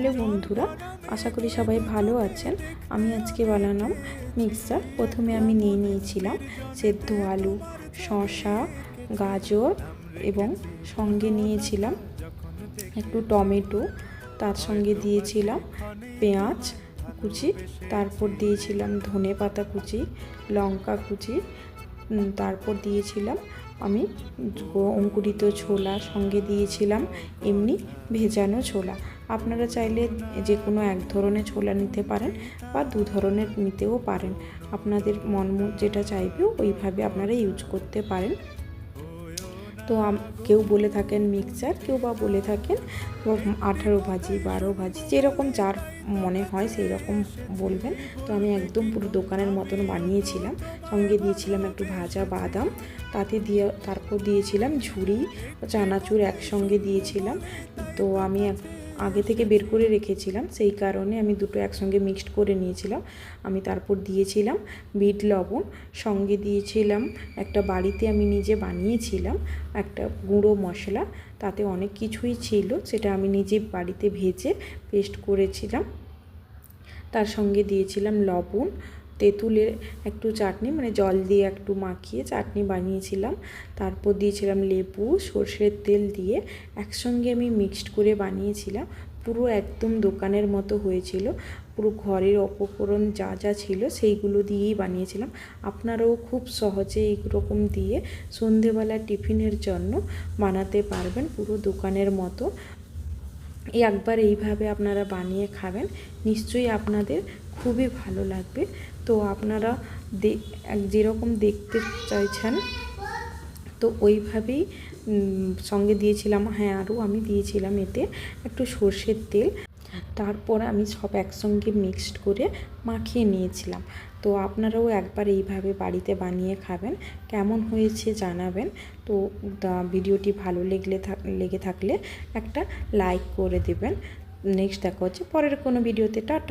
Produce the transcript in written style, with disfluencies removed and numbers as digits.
Hello বন্ধুরা, আশা করি সবাই ভালো আছেন। আমি আজকে বানালাম মিক্সচার। প্রথমে আমি নিয়েছিলাম সেদ্ধ আলু, শসা, গাজর এবং সঙ্গে নিয়েছিলাম একটু টমেটো, তার সঙ্গে দিয়েছিলাম পেঁয়াজ কুচি, তারপর দিয়েছিলাম ধনে পাতা কুচি, লঙ্কা কুচি, তারপর দিয়েছিলাম আমি অঙ্কুরিত ছোলা, সঙ্গে দিয়েছিলাম এমনি ভেজানো ছোলা। আপনারা চাইলে যে কোনো এক ধরনের ছোলা নিতে পারেন বা দু ধরনের নিতেও পারেন। আপনাদের মন যেটা চাইবে ওইভাবে আপনারা ইউজ করতে পারেন। তো কেউ বলে থাকেন মিক্সচার, কেউ বা বলে থাকেন 18 ভাজি, 12 ভাজি, যেরকম যার মনে হয় সেই রকম বলবেন। তো আমি একদম পুরো দোকানের মতন বানিয়েছিলাম। সঙ্গে দিয়েছিলাম একটু ভাজা বাদাম, তারপর দিয়েছিলাম ঝুড়ি, চানাচুর একসঙ্গে দিয়েছিলাম। তো আমি আগে থেকে বের করে রেখেছিলাম, সেই কারণে আমি দুটো একসঙ্গে মিক্সড করে নিয়েছিলাম। আমি তারপর দিয়েছিলাম বিট লবণ, সঙ্গে দিয়েছিলাম একটা বাড়িতে আমি নিজে বানিয়েছিলাম একটা গুঁড়ো মশলা, তাতে অনেক কিছুই ছিল, সেটা আমি নিজে বাড়িতে ভেজে পেস্ট করেছিলাম। তার সঙ্গে দিয়েছিলাম লবণ, তেঁতুলের একটু চাটনি, মানে জল দিয়ে একটু মাখিয়ে চাটনি বানিয়েছিলাম। তারপর দিয়েছিলাম লেবু, সর্ষের তেল দিয়ে একসঙ্গে আমি মিক্সড করে বানিয়েছিলাম। পুরো একদম দোকানের মতো হয়েছিল। পুরো ঘরের উপকরণ যা যা ছিল সেইগুলো দিয়েই বানিয়েছিলাম। আপনারাও খুব সহজে এইরকম দিয়ে সন্ধেবেলা টিফিনের জন্য বানাতে পারবেন, পুরো দোকানের মতো। একবার এইভাবে আপনারা বানিয়ে খাবেন, নিশ্চয়ই আপনাদের খুবই ভালো লাগবে। তো আপনারা যেরকম দেখতে চাইছেন তো ওইভাবেই সঙ্গে দিয়েছিলাম, আরও আমি দিয়েছিলাম এতে একটু সর্ষের তেল। তারপর আমি সব একসঙ্গে মিক্সড করে মাখিয়ে নিয়েছিলাম। তো আপনারাও একবার এইভাবে বাড়িতে বানিয়ে খাবেন, কেমন হয়েছে জানাবেন। তো ভিডিওটি ভালো লেগে থাকলে একটা লাইক করে দেবেন। নেক্সট দেখা হচ্ছে পরের কোনো ভিডিওতে। টাটা।